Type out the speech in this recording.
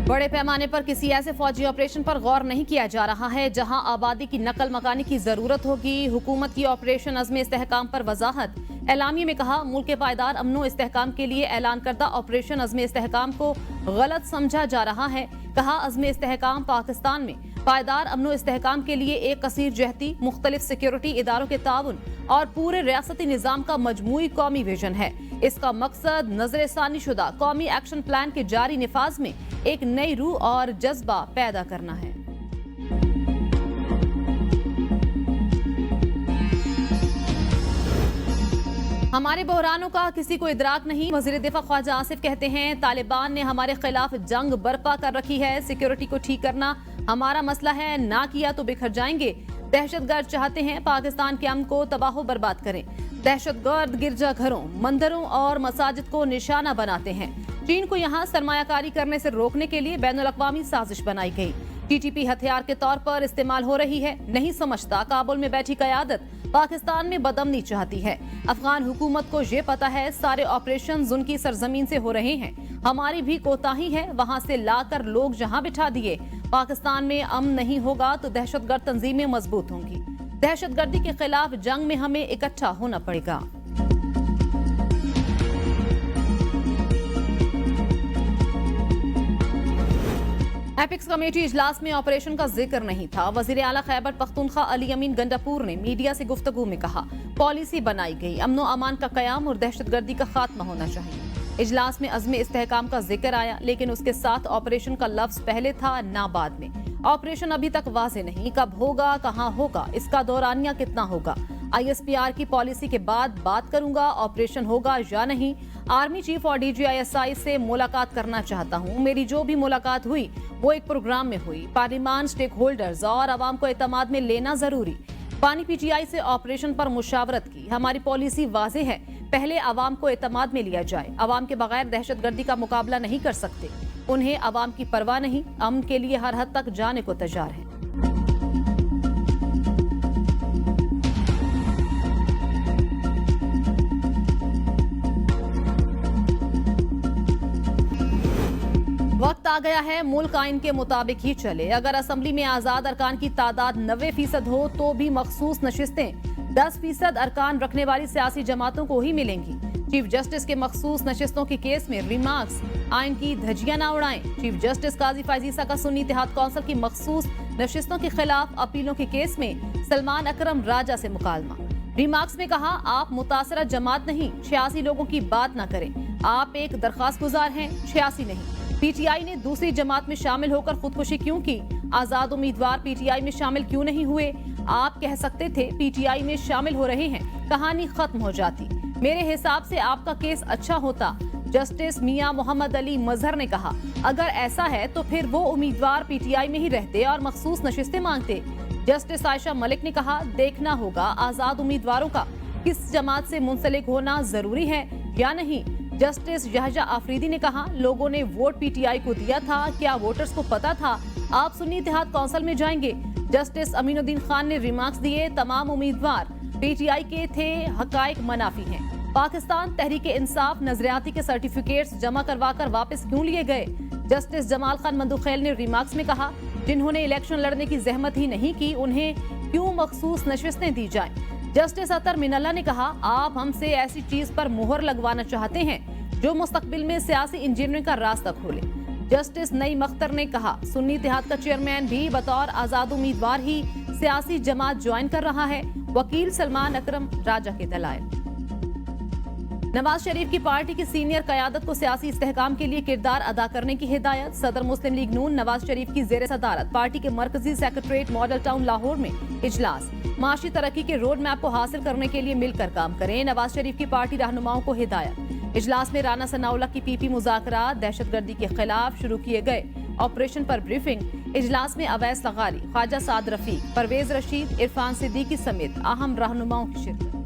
बड़े पैमाने पर किसी ऐसे फौजी ऑपरेशन पर गौर नहीं किया जा रहा है जहां आबादी की नकल मकानी की जरूरत होगी। हुकूमत की ऑपरेशन अज़्म इस्तेहकाम पर वजाहत। एलामिये में कहा, मुल्क के पायदार अमनो इस्तेहकाम के लिए ऐलान करदा ऑपरेशन अज़्म इस्तेहकाम को गलत समझा जा रहा है। कहा, अज़्म इस्तेहकाम पाकिस्तान में पायदार अमनो इस्तेहकाम के लिए एक कसीर जहती मुख्तलिफ सिक्योरिटी इदारों के ताउन और पूरे रियासती निज़ाम का मजमूई कौमी विजन है। इसका मकसद नजरसानी शुदा कौमी एक्शन प्लान के जारी निफाज में एक नई रूह और जज्बा पैदा करना है। हमारे बहरानों का किसी को इदराक नहीं। वज़ीर दिफा ख्वाजा आसिफ कहते हैं, तालिबान ने हमारे खिलाफ जंग बर्पा कर रखी है। सिक्योरिटी को ठीक करना हमारा मसला है, ना किया तो बिखर जाएंगे। दहशतगर्द चाहते हैं पाकिस्तान के अमन को तबाह बर्बाद करें। दहशतगर्द गिरजाघरों, मंदिरों और मसाजिद को निशाना बनाते हैं। चीन को यहाँ सरमायाकारी करने से रोकने के लिए बैनुल अक़वामी साजिश बनाई गई। टीटीपी हथियार के तौर पर इस्तेमाल हो रही है। नहीं समझता काबुल में बैठी क़यादत पाकिस्तान में बदअमनी चाहती है। अफगान हुकूमत को ये पता है सारे ऑपरेशन उनकी सरजमीन से हो रहे हैं। हमारी भी कोताही है, वहाँ से लाकर लोग जहाँ बिठा दिए। पाकिस्तान में अमन नहीं होगा तो दहशतगर्द तंजीमें मजबूत होंगी। दहशतगर्दी के खिलाफ जंग में हमें इकट्ठा होना पड़ेगा। एपिक्स कमेटी इजलास में ऑपरेशन का जिक्र नहीं था। वजीर आला खैबर पख्तूनख्वा अली अमीन गंडापुर ने मीडिया से गुफ्तगू में कहा, पॉलिसी बनाई गई, अमनो अमान का कयाम और दहशतगर्दी का खात्मा होना चाहिए। इजलास में अज़्म इस्तेहकाम का जिक्र आया, लेकिन उसके साथ ऑपरेशन का लफ्ज पहले था ना बाद में। ऑपरेशन अभी तक वाज़ेह नहीं, कब होगा, कहाँ होगा, इसका दौरानिया कितना होगा। ISPR की पॉलिसी के बाद बात करूंगा ऑपरेशन होगा या नहीं। आर्मी चीफ और DGISI से मुलाकात करना चाहता हूं। मेरी जो भी मुलाकात हुई वो एक प्रोग्राम में हुई। पार्लिमान, स्टेक होल्डर्स और आवाम को एतमाद में लेना जरूरी। पानी PTI से ऑपरेशन पर मुशावरत की। हमारी पॉलिसी वाज़ेह है, पहले आवाम को एतमाद में लिया जाए। आवाम के बगैर दहशतगर्दी का मुकाबला नहीं कर सकते। उन्हें आवाम की परवाह नहीं, अमन के लिए हर हद तक जाने को तैयार है। वक्त आ गया है मुल्क आइन के मुताबिक ही चले। अगर असम्बली में आजाद अरकान की तादाद 90% हो तो भी मखसूस नशिस्तें 10% अरकान रखने वाली सियासी जमातों को ही मिलेंगी। चीफ जस्टिस के मखसूस नशिस्तों के केस में रिमार्क्स, आइन की धज्जियां ना उड़ाएं। चीफ जस्टिस काजी फैज ईसा का सुन्नी इत्तेहाद कौंसिल की मखसूस नशिस्तों के खिलाफ अपीलों के केस में सलमान अकरम राजा से मुकालमा। रिमार्क्स में कहा, आप मुतासरा जमात नहीं, 86 लोगों की बात ना करें। आप एक दरखास्त गुजार हैं, 86 नहीं। PTI ने दूसरी जमात में शामिल होकर खुदकुशी क्यों की? आजाद उम्मीदवार PTI में शामिल क्यों नहीं हुए? आप कह सकते थे PTI में शामिल हो रहे हैं, कहानी खत्म हो जाती। मेरे हिसाब से आपका केस अच्छा होता। जस्टिस मियां मोहम्मद अली मजहर ने कहा, अगर ऐसा है तो फिर वो उम्मीदवार PTI में ही रहते और मखसूस नशिस्तें मांगते। जस्टिस आयशा मलिक ने कहा, देखना होगा आजाद उम्मीदवारों का किस जमात से मुंसलिक होना जरूरी है या नहीं। जस्टिस यहजा आफरीदी ने कहा, लोगों ने वोट PTI को दिया था, क्या वोटर्स को पता था आप सुन्नी इत्तेहाद कौंसिल में जाएंगे? जस्टिस अमीनुद्दीन खान ने रिमार्क्स दिए, तमाम उम्मीदवार PTI के थे, हकायक मनाफी हैं। पाकिस्तान तहरीक इंसाफ नजरियाती के सर्टिफिकेट्स जमा करवाकर वापस क्यों लिए गए? जस्टिस जमाल खान मंदुखेल ने रिमार्क्स में कहा, जिन्होंने इलेक्शन लड़ने की जहमत ही नहीं की उन्हें क्यों मखसूस नशिस्तें दी जाएं? जस्टिस अतर मिनल्ला ने कहा, आप हमसे ऐसी चीज पर मुहर लगवाना चाहते हैं जो मुस्तकबिल में सियासी इंजीनियरिंग का रास्ता खोले। जस्टिस नईम अख्तर ने कहा, सुन्नी इत्तेहाद का चेयरमैन भी बतौर आजाद उम्मीदवार ही सियासी जमात ज्वाइन कर रहा है। वकील सलमान अकरम राजा के दलाइल। नवाज शरीफ की पार्टी की सीनियर कयादत को सियासी इस्तेहकाम के लिए किरदार अदा करने की हिदायत। सदर मुस्लिम लीग नून नवाज शरीफ की जेर सदारत पार्टी के मरकजी सेक्रेटरीट मॉडल टाउन लाहौर में इजलास। माशी तरक्की के रोड मैप को हासिल करने के लिए मिलकर काम करें, नवाज शरीफ की पार्टी रहनुमाओं को हिदायत। इजलास में राना सनाउल्लाह की PP मुज़ाकरात, दहशतगर्दी के खिलाफ शुरू किए गए ऑपरेशन पर ब्रीफिंग। इजलास में अवैस लगारी, ख्वाजा साद रफीक, परवेज रशीद, इरफान सिद्दीकी समेत अहम रहनुमाओं की शिरकत।